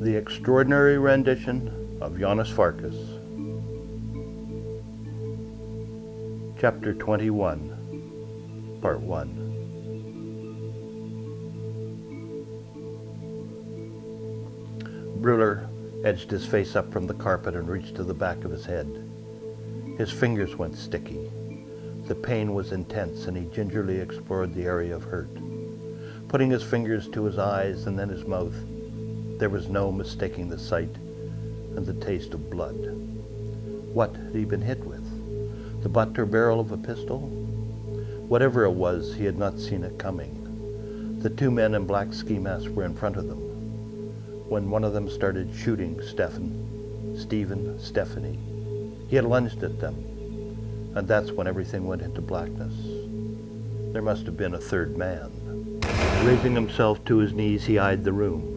The Extraordinary Rendition of Janos Farkas. Chapter 21, Part 1. Breuer edged his face up from the carpet and reached to the back of his head. His fingers went sticky. The pain was intense, and he gingerly explored the area of hurt. Putting his fingers to his eyes and then his mouth, there was no mistaking the sight and the taste of blood. What had he been hit with? The butt or barrel of a pistol? Whatever it was, he had not seen it coming. The two men in black ski masks were in front of them. When one of them started shooting Stephanie, he had lunged at them, and that's when everything went into blackness. There must have been a third man. Raising himself to his knees, he eyed the room.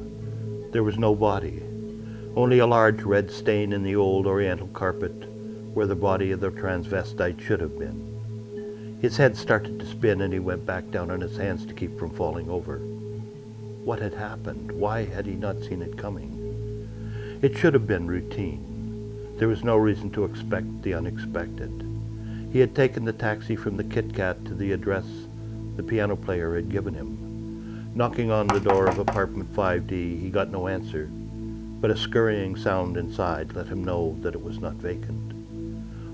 There was no body, only a large red stain in the old oriental carpet where the body of the transvestite should have been. His head started to spin, and he went back down on his hands to keep from falling over. What had happened? Why had he not seen it coming? It should have been routine. There was no reason to expect the unexpected. He had taken the taxi from the Kit Kat to the address the piano player had given him. Knocking on the door of apartment 5D, he got no answer, but a scurrying sound inside let him know that it was not vacant.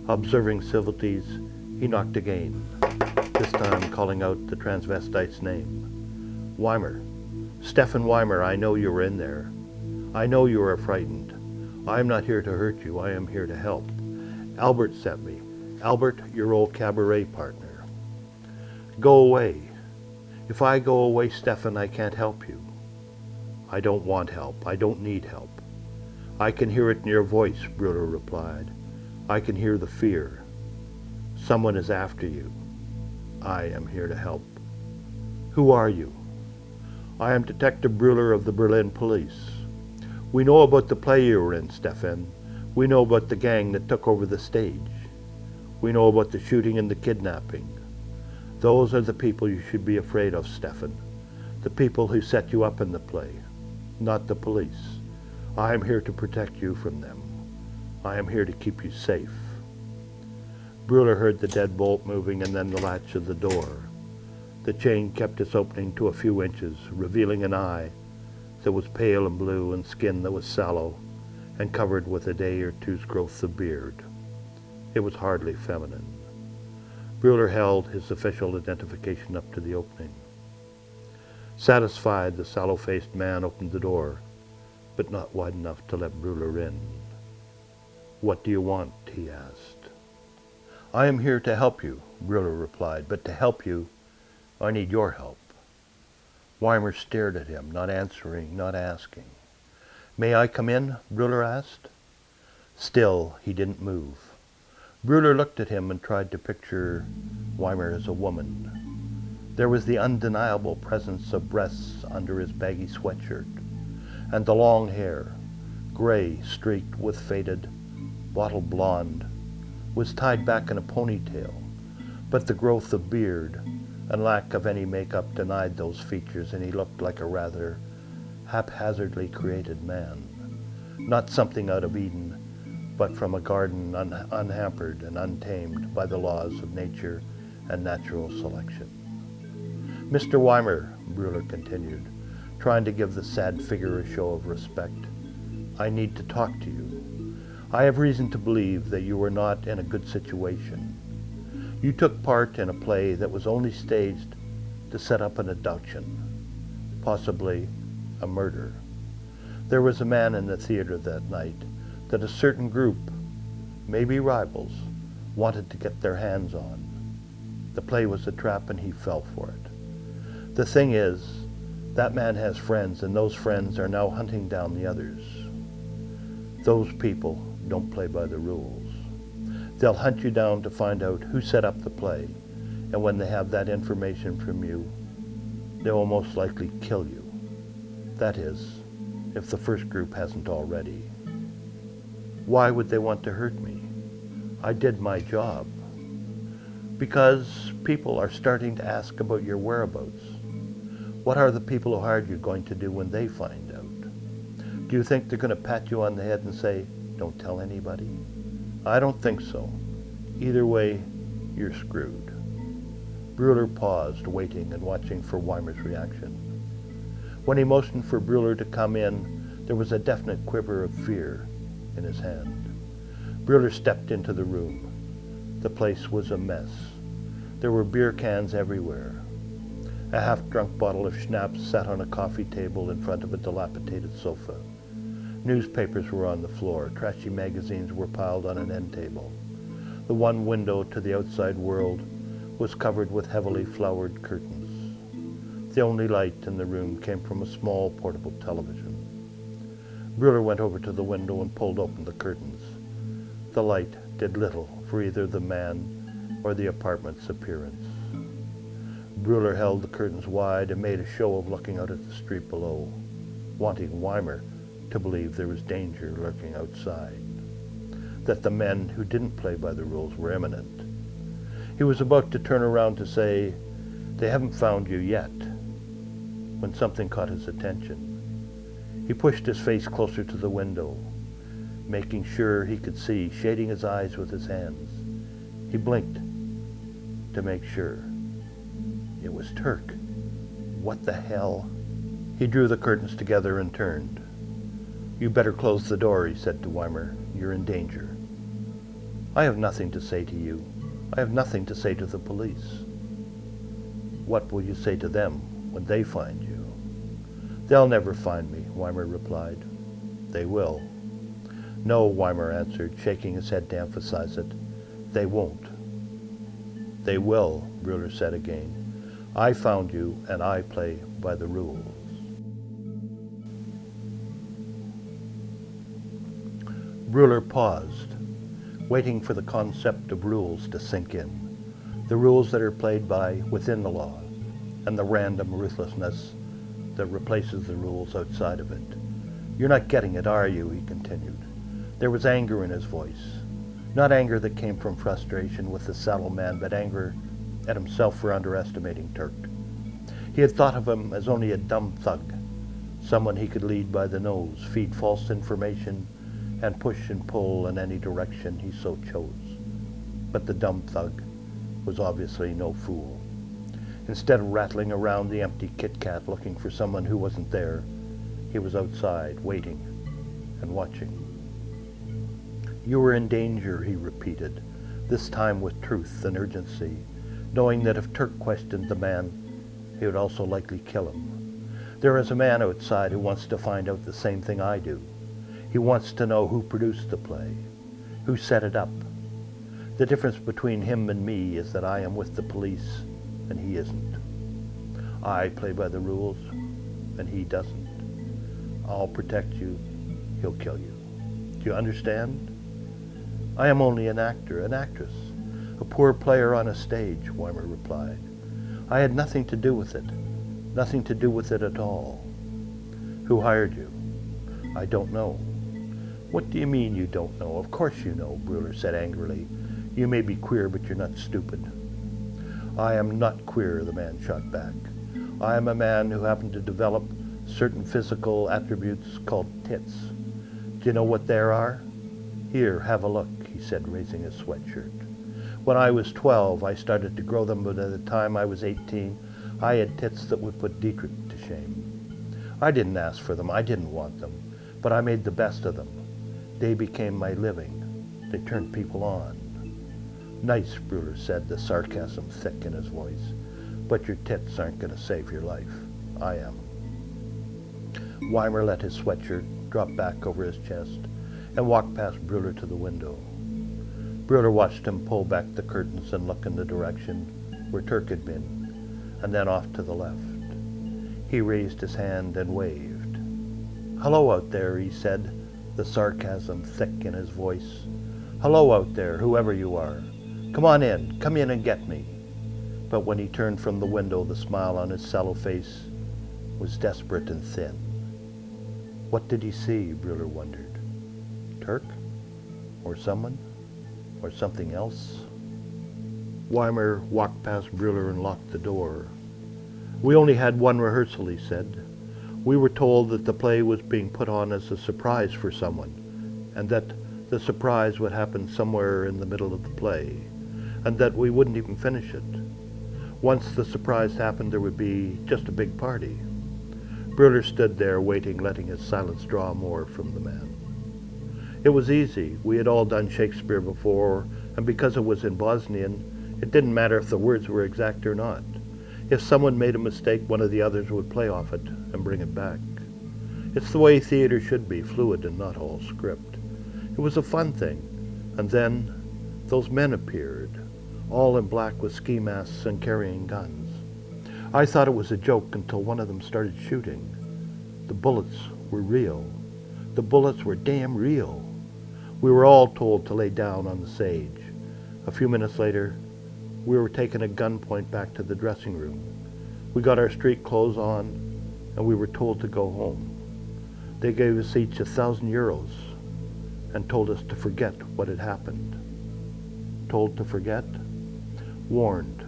Observing civilities, he knocked again, this time calling out the transvestite's name. Weimer. Stefan Weimer, I know you were in there. I know you are frightened. I am not here to hurt you. I am here to help. Albert sent me. Albert, your old cabaret partner. Go away. If I go away, Stefan, I can't help you. I don't want help. I don't need help. I can hear it in your voice, Breuer replied. I can hear the fear. Someone is after you. I am here to help. Who are you? I am Detective Breuer of the Berlin police. We know about the play you were in, Stefan. We know about the gang that took over the stage. We know about the shooting and the kidnapping. Those are the people you should be afraid of, Stefan. The people who set you up in the play, not the police. I am here to protect you from them. I am here to keep you safe. Breuer heard the deadbolt moving and then the latch of the door. The chain kept its opening to a few inches, revealing an eye that was pale and blue and skin that was sallow and covered with a day or two's growth of beard. It was hardly feminine. Breuer held his official identification up to the opening. Satisfied, the sallow-faced man opened the door, but not wide enough to let Breuer in. What do you want? He asked. I am here to help you, Breuer replied, but to help you, I need your help. Weimer stared at him, not answering, not asking. May I come in? Breuer asked. Still, he didn't move. Breuer looked at him and tried to picture Weimer as a woman. There was the undeniable presence of breasts under his baggy sweatshirt, and the long hair, gray streaked with faded bottle blonde, was tied back in a ponytail, but the growth of beard and lack of any makeup denied those features, and he looked like a rather haphazardly created man, not something out of Eden, but from a garden unhampered and untamed by the laws of nature and natural selection. Mr. Weimer, Breuer continued, trying to give the sad figure a show of respect, I need to talk to you. I have reason to believe that you were not in a good situation. You took part in a play that was only staged to set up an abduction, possibly a murder. There was a man in the theater that night that a certain group, maybe rivals, wanted to get their hands on. The play was a trap and he fell for it. The thing is, that man has friends, and those friends are now hunting down the others. Those people don't play by the rules. They'll hunt you down to find out who set up the play, and when they have that information from you, they will most likely kill you. That is, if the first group hasn't already. Why would they want to hurt me? I did my job. Because people are starting to ask about your whereabouts. What are the people who hired you going to do when they find out? Do you think they're going to pat you on the head and say, "Don't tell anybody"? I don't think so. Either way, you're screwed. Breuer paused, waiting and watching for Weimer's reaction. When he motioned for Breuer to come in, there was a definite quiver of fear in his hand. Breuer stepped into the room. The place was a mess. There were beer cans everywhere. A half-drunk bottle of schnapps sat on a coffee table in front of a dilapidated sofa. Newspapers were on the floor. Trashy magazines were piled on an end table. The one window to the outside world was covered with heavily flowered curtains. The only light in the room came from a small portable television. Breuer went over to the window and pulled open the curtains. The light did little for either the man or the apartment's appearance. Breuer held the curtains wide and made a show of looking out at the street below, wanting Weimer to believe there was danger lurking outside, that the men who didn't play by the rules were imminent. He was about to turn around to say, "They haven't found you yet," when something caught his attention. He pushed his face closer to the window, making sure he could see, shading his eyes with his hands. He blinked to make sure. It was Turk. What the hell? He drew the curtains together and turned. "You better close the door," he said to Weimer. "You're in danger." "I have nothing to say to you. I have nothing to say to the police." "What will you say to them when they find you?" "They'll never find me," Weimer replied. "They will." "No," Weimer answered, shaking his head to emphasize it. "They won't." "They will," Breuer said again. "I found you, and I play by the rules." Breuer paused, waiting for the concept of rules to sink in. The rules that are played by within the law, and the random ruthlessness that replaces the rules outside of it. "You're not getting it, are you?" he continued. There was anger in his voice. Not anger that came from frustration with the saddle man, but anger at himself for underestimating Turk. He had thought of him as only a dumb thug, someone he could lead by the nose, feed false information, and push and pull in any direction he so chose. But the dumb thug was obviously no fool. Instead of rattling around the empty Kit Kat looking for someone who wasn't there, he was outside, waiting and watching. "You were in danger," he repeated, this time with truth and urgency, knowing that if Turk questioned the man, he would also likely kill him. "There is a man outside who wants to find out the same thing I do. He wants to know who produced the play, who set it up. The difference between him and me is that I am with the police and he isn't. I play by the rules and he doesn't. I'll protect you, he'll kill you. Do you understand? I am only an actor, an actress, a poor player on a stage," Weimer replied. "I had nothing to do with it, nothing to do with it at all." "Who hired you?" "I don't know." "What do you mean you don't know? Of course you know," Breuer said angrily. "You may be queer, but you're not stupid." "I am not queer," the man shot back. "I am a man who happened to develop certain physical attributes called tits. Do you know what there are? Here, have a look," he said, raising his sweatshirt. "When I was 12, I started to grow them, but by the time I was 18, I had tits that would put Dietrich to shame. I didn't ask for them, I didn't want them, but I made the best of them. They became my living. They turned people on." "Nice," Breuer said, the sarcasm thick in his voice. "But your tits aren't going to save your life. I am." Weimer let his sweatshirt drop back over his chest and walked past Breuer to the window. Breuer watched him pull back the curtains and look in the direction where Turk had been, and then off to the left. He raised his hand and waved. "Hello out there," he said, the sarcasm thick in his voice. "Hello out there, whoever you are. Come on in, come in and get me." But when he turned from the window, the smile on his sallow face was desperate and thin. What did he see, Breuer wondered? Turk? Or someone? Or something else? Weimer walked past Breuer and locked the door. "We only had one rehearsal," he said. We were told that the play was being put on as a surprise for someone, and that the surprise would happen somewhere in the middle of the play, and that we wouldn't even finish it. Once the surprise happened, there would be just a big party. Breuer stood there waiting, letting his silence draw more from the man. It was easy. We had all done Shakespeare before, and because it was in Bosnian, it didn't matter if the words were exact or not. If someone made a mistake, one of the others would play off it and bring it back. It's the way theater should be, fluid and not all script. It was a fun thing. And then those men appeared, all in black with ski masks and carrying guns. I thought it was a joke until one of them started shooting. The bullets were real. The bullets were damn real. We were all told to lay down on the sage. A few minutes later, we were taken at gunpoint back to the dressing room. We got our street clothes on, and we were told to go home. They gave us each €1,000 and told us to forget what had happened. Told to forget? Warned.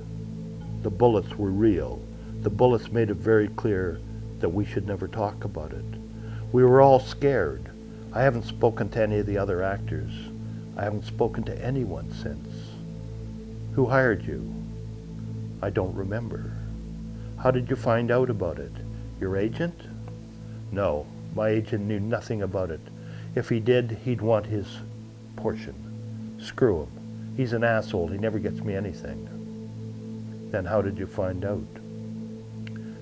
The bullets were real. The bullets made it very clear that we should never talk about it. We were all scared. I haven't spoken to any of the other actors. I haven't spoken to anyone since. Who hired you? I don't remember. How did you find out about it? Your agent? No, my agent knew nothing about it. If he did, he'd want his portion. Screw him. He's an asshole. He never gets me anything. Then how did you find out?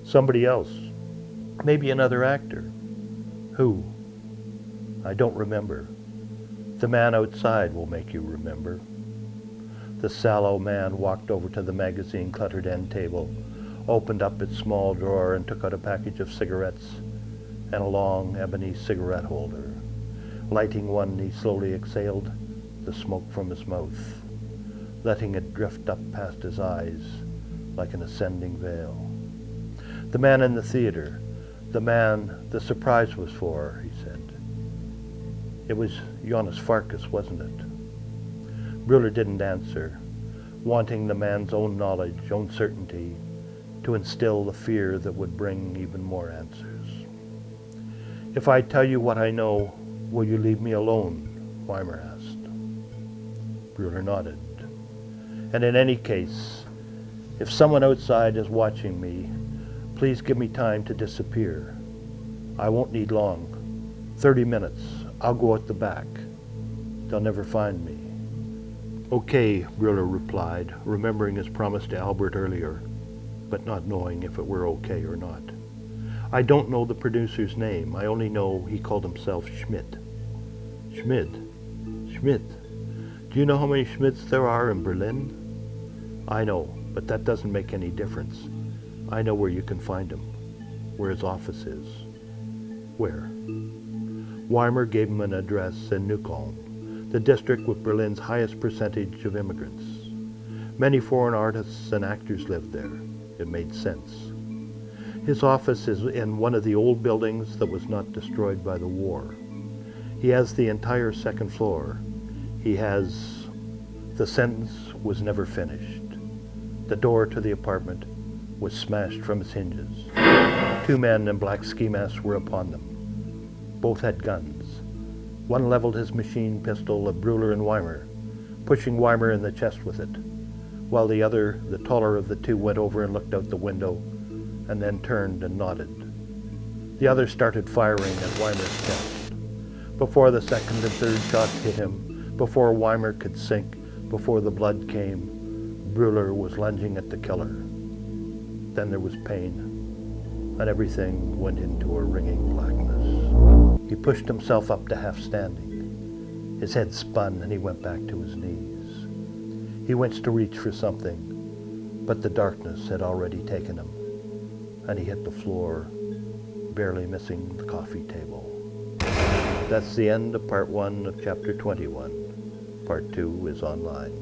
Somebody else. Maybe another actor. Who? I don't remember. The man outside will make you remember. The sallow man walked over to the magazine-cluttered end table, opened up its small drawer and took out a package of cigarettes and a long ebony cigarette holder. Lighting one, he slowly exhaled the smoke from his mouth, letting it drift up past his eyes like an ascending veil. The man in the theater, the man the surprise was for, he said. It was Janos Farkas, wasn't it? Breuer didn't answer, wanting the man's own knowledge, own certainty, to instill the fear that would bring even more answers. If I tell you what I know, will you leave me alone? Weimer asked. Breuer nodded. And in any case, if someone outside is watching me, please give me time to disappear. I won't need long. 30 minutes. I'll go out the back. They'll never find me. Okay, Breuer replied, remembering his promise to Albert earlier, but not knowing if it were okay or not. I don't know the producer's name. I only know he called himself Schmidt. Schmidt? Schmidt? Do you know how many Schmidts there are in Berlin? I know, but that doesn't make any difference. I know where you can find him, where his office is. Where? Weimer gave him an address in Neukölln, the district with Berlin's highest percentage of immigrants. Many foreign artists and actors lived there. It made sense. His office is in one of the old buildings that was not destroyed by the war. He has the entire second floor. He has... The sentence was never finished. The door to the apartment was smashed from its hinges. 2 men in black ski masks were upon them. Both had guns. One leveled his machine pistol at Breuer and Weimer, pushing Weimer in the chest with it, while the other, the taller of the two, went over and looked out the window, and then turned and nodded. The other started firing at Weimer's chest. Before the second and third shots hit him, before Weimer could sink, before the blood came, Breuer was lunging at the killer. Then there was pain, and everything went into a ringing blackness. He pushed himself up to half standing. His head spun and he went back to his knees. He went to reach for something, but the darkness had already taken him, and he hit the floor, barely missing the coffee table. That's the end of part 1 of chapter 21. Part 2 is online.